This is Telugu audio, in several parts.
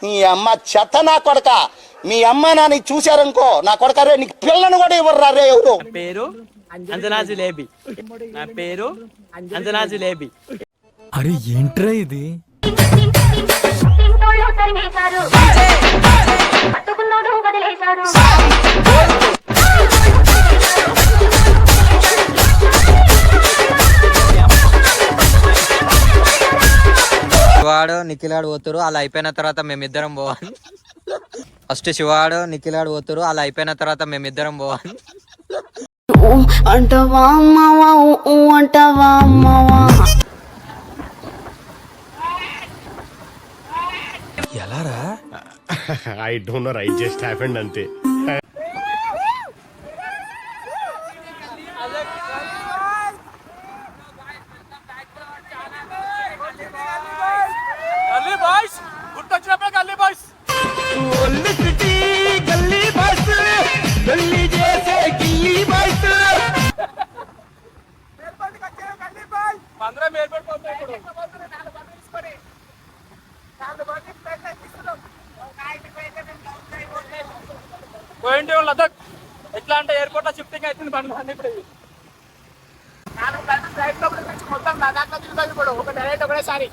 నీ అమ్మ చెత్త నా కొడక. మీ అమ్మ నాని చూశారనుకో నా కొడక రే నీకు పిల్లను కూడా ఇవ్వరు రే ఎవరు. పేరు అంజనా జిలేబీ. నా పేరు అంజనా జిలేబీ. అరే ఏంట్రా ఇది? శివాడు నిఖిలాడు పోతారు, అలా అయిపోయిన తర్వాత మేమిద్దరం పోవాలి. ఫస్ట్ శివాడు నిఖిలాడు పోతారు, అలా అయిపోయిన తర్వాత మేమిద్దరం పోవాలి. అంటవా అమ్మవా అంటవా అమ్మవా. ఎలారా? I don't know, it just happened అంతే. ఎట్లా అంటే ఎయిర్పోర్ట్ లో షిఫ్టింగ్ అవుతుంది బండి ఇప్పుడు మొత్తం నా దాంట్లో తిరుగుతుంది ఇప్పుడు ఒక డైరెక్ట్ ఒకటేసారి.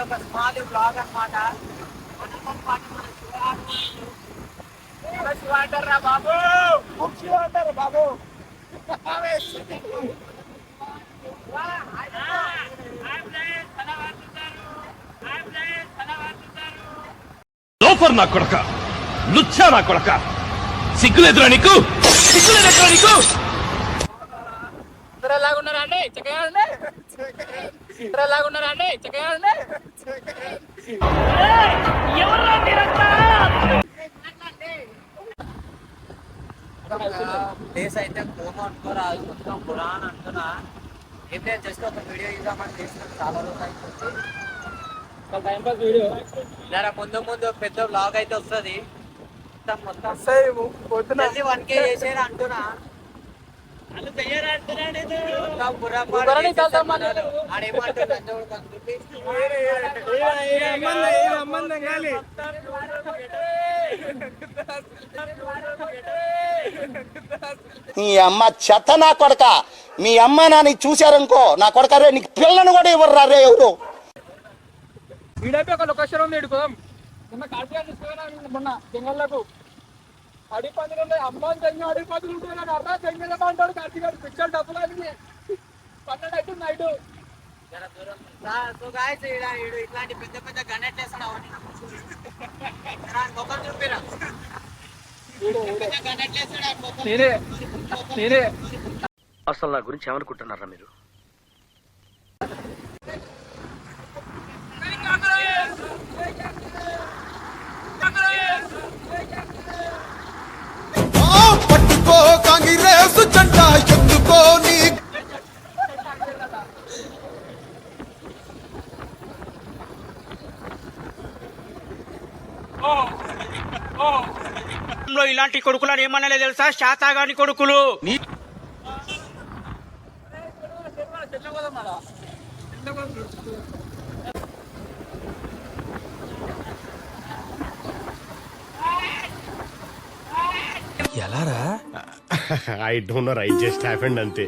ఒక స్మాల్ బ్లాగ్ అనమాట. శివ అంటారా బాబు, శివ అంటారు బాబు. లోఫర్ నా కొడక, లుచ్చా నా కొడక, సిగ్గులేదురా నీకు? సిగ్గులేదురా నీకు? ఎలాగున్నారా అండి? చక్కగా ఎలాగున్నారా అండి? చక్కగా ప్లేస్ అయితే కోమ అనుకోరాదు, మొత్తం పురాణ అంటున్నా. అయితే జస్ట్ ఒక వీడియో ఇద్దామని చేసినాం, చాలా రోజులు అయిపోతుంది. జర ముందు ముందు పెద్ద బ్లాగ్ అయితే వస్తుంది. మొత్తం 1K చేసేది అంటున్నా. నీ అమ్మ చెత్త నా కొడక. మీ అమ్మ నాని చూశారనుకో నా కొడక రే నీకు పిల్లను కూడా ఇవ్వరు రే ఎవరు. వీడైతే ఒక లొకేషన్ ఉంది. ఇడుకోదాం మొన్న కార్తీక మొన్న జంగళ్ళకు అడిపందులు ఉన్నాయి. అమ్మాయి జంగ అడిపందులు ఉంటాయి కానీ అర్థం జంగలమంటాడు కార్తీక. పిక్చర్ డబ్బులు అన్ని 12 అవుతుంది నైట్. ఇట్లాంటి పెద్ద పెద్ద గణెట్లు వేస్తున్నావు అసలు నా గురించి ఏమనుకుంటున్నారా మీరు? పట్టుకో కాంగ్రెస్ జెండా ఎందుకో నీ ఇలాంటి కొడుకులని ఏమన్నా తెలుసా? శాతాగాని కొడుకులు. ఎలారా? I don't know, it just happened అంతే.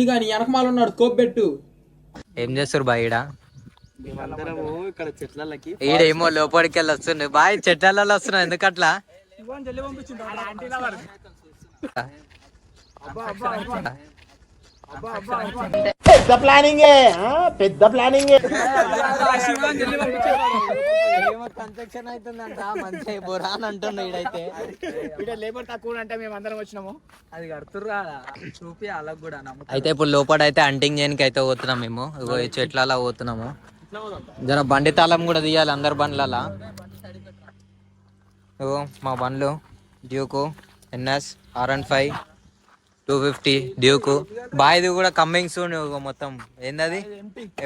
కానీ వెనకమాల ఉన్నాడు కోపెట్టు. ఏం చేస్తారు బాయ్? ఇక్కడ చెట్లకి ఈడేమో లోపలికి వెళ్ళి వస్తుంది బాయ్. చెట్లలో వస్తున్నావు ఎందుకట్లా? పెద్ద ప్లానింగ్ పెద్ద ప్లానింగ్ కన్స్ట్రక్షన్ అవుతుందంట మంచి బొరా అని అంటుండే ఈడైతే. ఇక్కడ లేబర్ తక్కువ అంటే మేము అందరం వచ్చినాము. అది కడుతుర్రా చూపి అలా కూడా అయితే ఇప్పుడు లోపల అయితే అంటింగ్ చేయడానికి అయితే పోతున్నాం మేము. ఇగో ఈ చెట్ల పోతున్నాము. జర బండి తాళం కూడా తీయాలి అందరు బండ్లలా. ఇగో మా బండ్లు డ్యూకు ఎన్ఎస్ R15 250 డ్యూకు బాయ్ది కూడా కమ్మింగ్ సూన్. మొత్తం ఏందది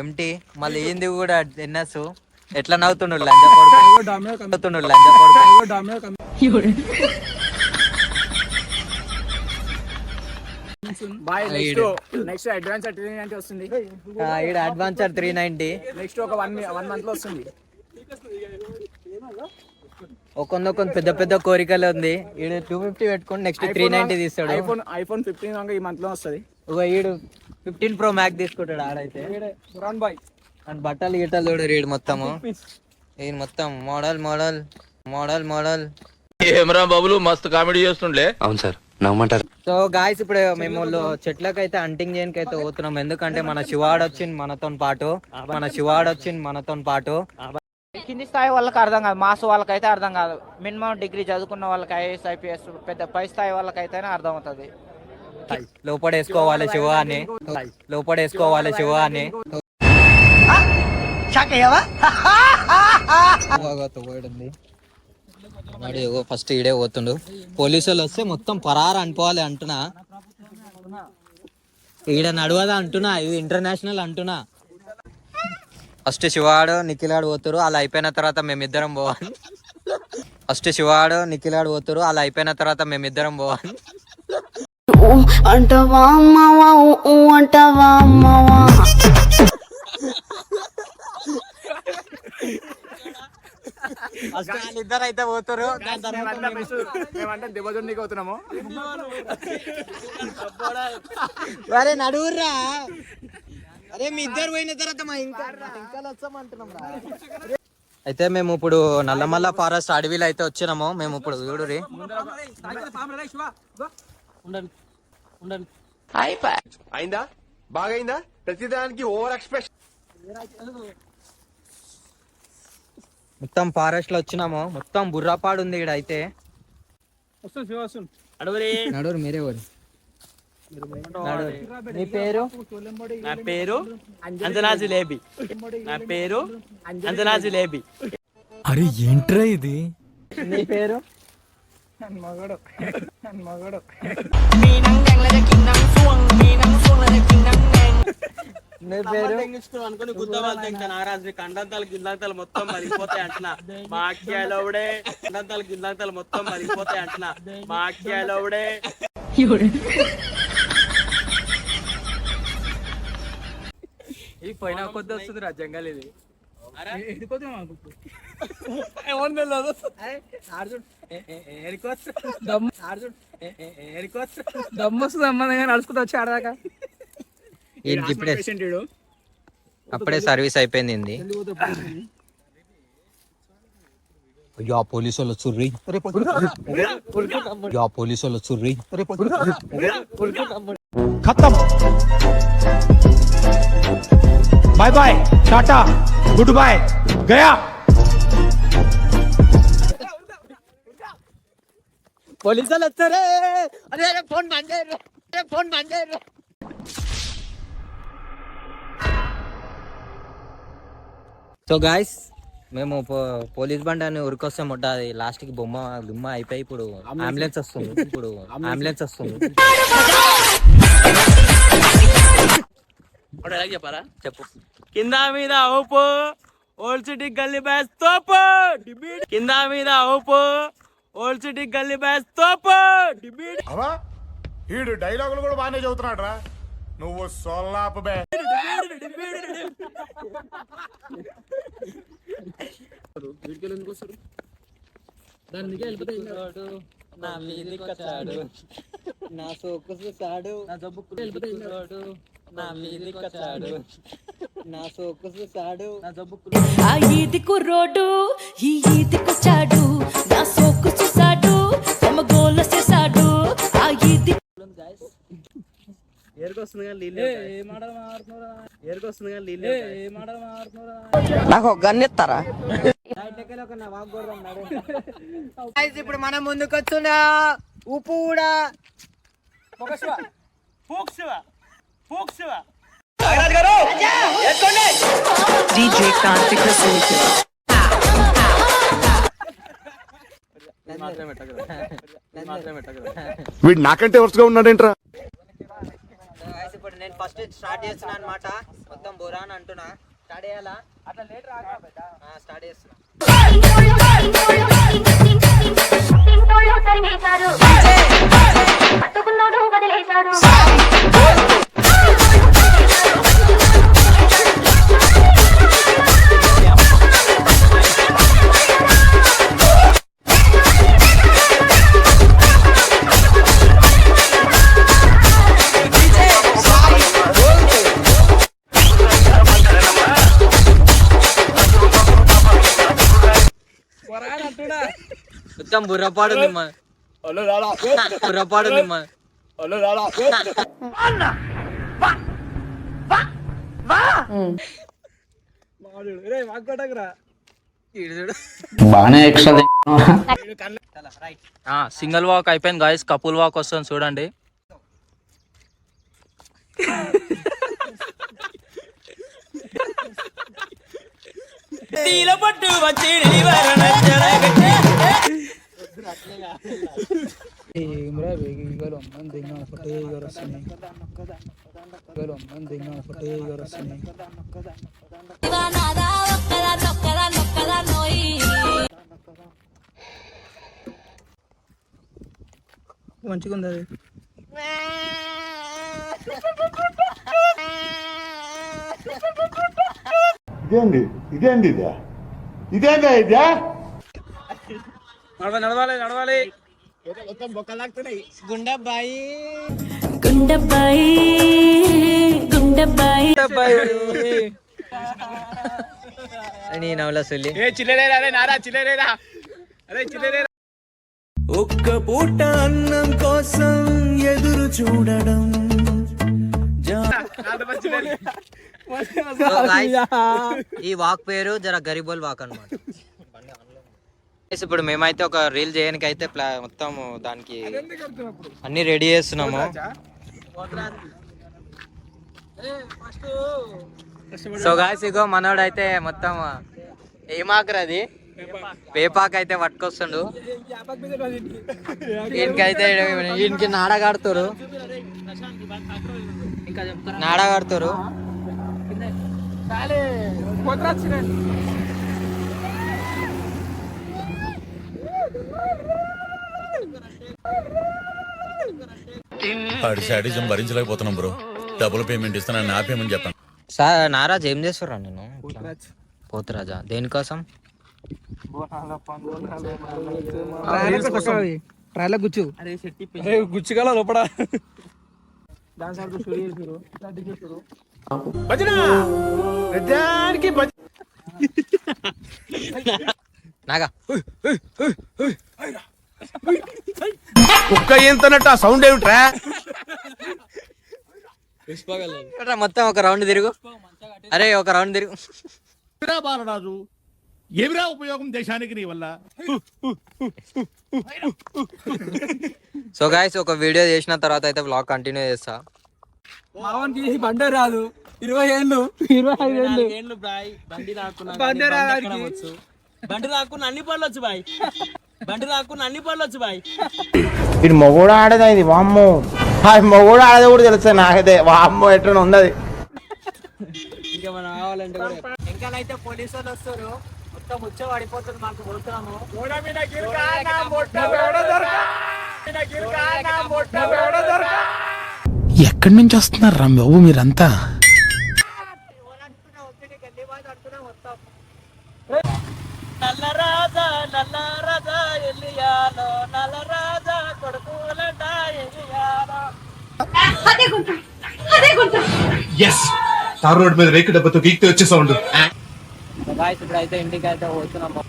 ఎంటీ. మళ్ళీ ఏంది కూడా ఎన్ఎస్. ఎట్లా నవ్వుతుండు లంజ కొడుకు. నెక్స్ట్ అడ్వాన్స్ 390 వస్తుంది. ఈడ అడ్వాన్సర్ 390. నెక్స్ట్ ఒక 1 month లో వస్తుంది. ఒక్కొక్క పెద్ద పెద్ద కోరికలు ఉంది. ఈడు 250 పెట్టుకొని నెక్స్ట్ 390 తీస్తాడు. ఐఫోన్ 15 ఈ మంత్ లో వస్తుంది. ఈడు 15 Pro Max తీసుకుంటాడు ఆడైతే. బాయ్ అండ్ బట్టలు గిట్టలు చూడు రీడ్ మొత్తము. ఇది మొత్తం మోడల్ మోడల్ మోడల్ మోడల్. ఏమరా బాబులు మస్తు కామెడీ చేస్తుండే. అవును సార్ నమ్మంటారు. సో గాయస్ ఇప్పుడు మేము చెట్లకైతే అంటింగ్ చేయడానికి అయితే పోతున్నాం. ఎందుకంటే మన శివాడు వచ్చింది మనతో పాటు. కింది స్థాయి వాళ్ళకి అర్థం కాదు, మాస్ వాళ్ళకైతే అర్థం కాదు. మినిమం డిగ్రీ చదువుకున్న వాళ్ళకి IAS IPS పెద్ద పై స్థాయి వాళ్ళకైతేనే అర్థం అవుతుంది. లోపడేసుకోవాలి శివ అని ఫస్ట్ ఈడే పోతుండు. పోలీసు వాళ్ళు వస్తే మొత్తం పరారు అనుకోవాలి అంటున్నా. ఈడ నడవదా అంటున్నా. ఇది ఇంటర్నేషనల్ అంటున్నా. ఫస్ట్ శివాడు నిఖిలాడు పోతురు. అలా అయిపోయిన తర్వాత మేమిద్దరం పోవాలి. అంటవా అమ్మవా అంటవా అమ్మవా ఇద్దరు అయితే పోతురు. మేమంటే దెబ్బజొండికి అవుతున్నాము. అరే నడువుర్రా. అరే మీ ఇద్దరు పోయిన తర్వాత మా ఇంకా వచ్చామంటున్నాం రా. అయితే మేము ఇప్పుడు నల్లమల్ల ఫారెస్ట్ అడవిలో అయితే వచ్చినాము. మేము ఇప్పుడు చూడురి. అయిందా బాగైందా ప్రతిదానికి ఓవర్ ఎక్స్ప్రెషన్. మొత్తం ఫారెస్ట్ లో వచ్చినాము. మొత్తం బుర్రాపాడు ఉంది ఇక్కడ అయితే. నడురు మీరే ఊరు. నీ పేరు? నా పేరు అంజనా జిలేబీ. అరే ఏంట్రా ఇది? నీ పేరు? మగడు నీ పేరు? అనుకుని కండంతాలు గిల్లంతాలు మొత్తం మరిగిపోతాయి అంటున్నా. మా అక్కియాలోడే కండంతాలు గిల్లంతాలు మొత్తం మరిగిపోతాయి అంటున్నా. మా అక్కియాలోడే ఇది పోయినా కొద్ది వస్తుంది రా జంగల్. ఇది దమ్ము వస్తుంది అమ్మ నడుచుకుంటూ వచ్చి ఆడదాకా. అప్పుడే సర్వీస్ అయిపోయింది. పోలీసు వాళ్ళు చుర్రి. खत्म bye bye tata goodbye गया. పోలీసు వాళ్ళు వచ్చారే. అరే ఫోన్ బంద్ చేయరు. సో గాయస్ మేము పోలీస్ బండి అని ఉరికొస్తే ముట్టది. లాస్ట్ కి బొమ్మ అయిపోయి ఇప్పుడు అంబులెన్స్ వస్తుంది. చెప్పారా? చెప్పు. కింద మీద ఊపు ఓల్డ్ సిటీ గల్లీ బ్యాస్ తోపు. కింద మీద ఊపు ఓల్డ్ సిటీ గల్లీ బ్యాస్ తోపు. అవా ఈడు డైలాగులు కూడా బాగానే చదువుతున్నాడు రా. నువ్వు సొల్లాపు బే. నా మీదికొచ్చాడు, నా సోకు చూసాడు, నా జబ్బు నా మీదికొచ్చాడు, నా సోకు చూసాడు, నా జబ్బు. ఆ ఈది కుర్రోడు ఈ ఈదికొచ్చాడు, నా సోకు చూసాడు, తమ గోల చేసాడు. ఆ ఈది ఏరుకొస్తుంది కానీ నీళ్ళు ఏరుకొస్తుంది కానీ నీళ్ళు నాకు ఒక గన్ ఇస్తారా? ఇప్పుడు మనం ముందుకు వస్తున్నా ఉప్పు కూడా వీడు నాకంటే వరుసగా ఉన్నాడేంట్రా? ఇప్పుడు నేను ఫస్ట్ స్టార్ట్ చేస్తున్నా అనమాట. మొత్తం బురాన్ అంటున్నా. స్టార్ట్ చేయాలా? అట్లా లేట్ రాగా స్టార్ట్ చేస్తున్నా. మొత్తం బుర్రపాడు బుర్రపాడు సింగిల్ వాక్ అయిపోయింది గాయస్, కపుల్ వాక్ వస్తుంది చూడండి. మంచిగా ఉంది. ఇదేంది ఇదే నడవాలి గుండబ్బాయి గుండబ్బాయి అని నవల సొల్లి ఒక్క పూట అన్నం కోసం ఎదురు చూడడం. ఈ వాక్ పేరు జర గరిబోల్ వాక్ అనమాట. ఇప్పుడు మేమైతే ఒక రీల్ చేయడానికి అయితే మొత్తం దానికి అన్ని రెడీ చేస్తున్నాము. సో గాయ్స్ ఇగో మనోడు అయితే మొత్తం ఏమాకరు అది వేపాకు అయితే పట్టుకొస్తుండు. ఈయనకైతే ఈయనకి నాడగాడుతారు. ఆడి శాడిజం భరించలేకపోతున్నాం బ్రో. డబుల్ పేమెంట్ ఇస్తానని ఆపేమని చెప్పాను. నారాజ్ ఏం చేస్తుర్రా నేను? పోతురాజా దేనికోసం? గుచ్చిగల లోపల నాగా కుక్క ఏంతనట్టు ఆ సౌండ్ ఏమిట్రా? మొత్తం ఒక రౌండ్ తిరుగు. అరే ఒక రౌండ్ తిరుగు. బాలరాజు ఏమిరా ఉపయోగం దేశానికి నీ వల్ల? సో గాయ్స్ ఒక వీడియో చేసిన తర్వాత అయితే వ్లాగ్ కంటిన్యూ చేస్తా. మావానికి బండి రాదు, 20 ఏళ్ళు 25 ఏళ్ళు బాయ్. బండి రాకున్నా అన్ని పనులు వచ్చు బాయ్. ఇది మొగోడు ఆడదా? ఇది వామ్మో, మొగోడు ఆడదే కూడా తెలుస్తుంది నాకైతే. వామ్మో ఎట్లా ఉన్నది. ఇంకా మనం కావాలంటే ఇంకా అయితే పోలీసు వాళ్ళు వస్తారు. మొత్తం ముచ్చ పడిపోతుంది. మాకు పోతున్నాము. ఎక్కడి నుంచి వస్తున్నారు రా బాబు మీరంతా? నల్ల రాజా ఎల్లియాలో, నల్ల రాజా కొడుకులంట ఎల్లియాలో. తార్ రోడ్ మీద రేకు డబ్బతో గీక్తే వచ్చే సౌండ్. ఇప్పుడైతే ఇంటికి అయితే పోతున్నాము.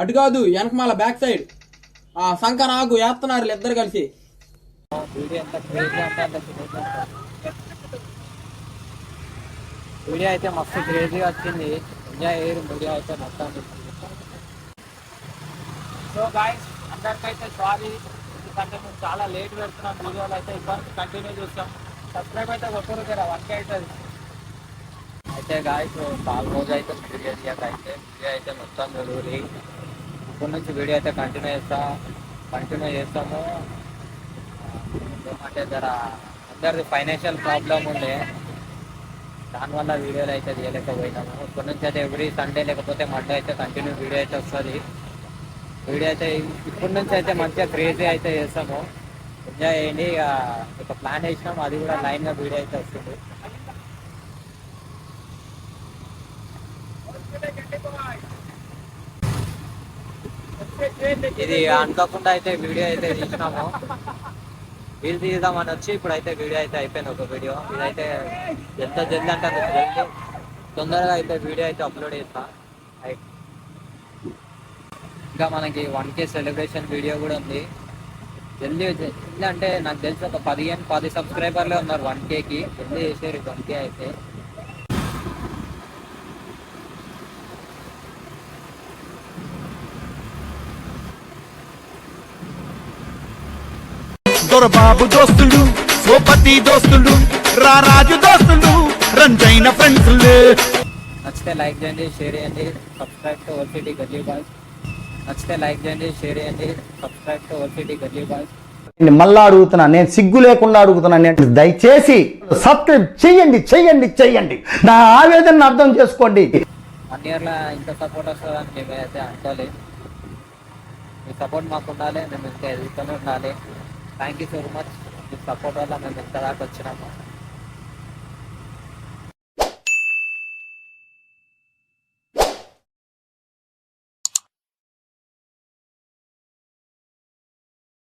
అటు కాదు వెనక మళ్ళీ బ్యాక్ సైడ్ సంక నాకు వేస్తున్నారు ఇద్దరు కలిసి. వీడియో ఎంత క్రేజీ అంటే అంత క్రేజీ ఉంటుంది. వీడియో అయితే మస్తు క్రేజీగా వచ్చింది. ఎంజాయ్ అయ్యారు వీడియో అయితే మొత్తం. సో గాయ్స్ అందరికైతే సారీ, ఎందుకంటే మేము చాలా లేట్ పెడుతున్నాం వీడియోలు అయితే. ఇబ్బంది కంటిన్యూ చూస్తాం. సబ్స్క్రైబ్ అయితే ఒక్కరు కదా 1K అవుతుంది. అయితే గాయ్స్ చాలా రోజు అయితే వీడియో తీయక అయితే వీడియో అయితే మొత్తం జరుగుతుంది. ఇప్పటి నుంచి వీడియో అయితే కంటిన్యూ చేస్తాము. ఏమంటే జర అందరిది ఫైనాన్షియల్ ప్రాబ్లం ఉండే, దానివల్ల వీడియోలు అయితే తీయలేకపోయినాము. ఇప్పటి నుంచి అయితే ఎవ్రీ సండే లేకపోతే మండే అయితే కంటిన్యూ వీడియో అయితే వస్తుంది. వీడియో అయితే ఇప్పటి నుంచి అయితే మంచిగా క్రేజీ అయితే చేస్తాము. ఎంజాయ్ చేయండి. ఇక ఒక ప్లాన్ వేసినాము, అది కూడా లైన్గా వీడియో అయితే వస్తుంది. ఇది అనుకోకుండా అయితే వీడియో అయితే తీసినాము. వీళ్ళు తీద్దామని వచ్చి ఇప్పుడైతే వీడియో అయితే అయిపోయింది. ఒక వీడియో ఇదైతే ఎంత జల్దీ అంటే అంత జల్దీ తొందరగా అయితే వీడియో అయితే అప్లోడ్ చేస్తా. ఇంకా మనకి 1K సెలబ్రేషన్ వీడియో కూడా ఉంది. జల్దీ అంటే నాకు తెలిసి ఒక 10 సబ్స్క్రైబర్లే ఉన్నారు 1Kకి. జల్దీ చేసారు 1K అయితే. దొరబాబు దోస్తులు, సోపతి దోస్తులు, రారాజు దోస్తులు, రంజైన ఫ్రెండ్స్లు. నచ్చితే లైక్ చేయండి, షేర్ చేయండి, సబ్స్క్రైబ్ టు ఓసిటీ గల్లీ బాయ్స్. నచ్చితే లైక్ చేయండి, షేర్ చేయండి, సబ్స్క్రైబ్ టు ఓసిటీ గల్లీ బాయ్స్. మళ్ళా అడుగుతున్నా, నేను సిగ్గు లేకుండా అడుగుతున్నాను. నేను దయచేసి సబ్స్క్రైబ్ చెయ్యండి చెయ్యండి చెయ్యండి. నా ఆవేదనను అర్థం చేసుకోండి. 1 ఇయర్లో ఇంత సపోర్ట్ వస్తుందని మేమైతే అనుకోలేదు. మీ సపోర్ట్ మాకు ఉండాలి, మేము ఇంకా ఎదుగుతూనే ఉండాలి. Thank you so much. Me support వల్ల మేము ఎంత దాకా వచ్చినాము.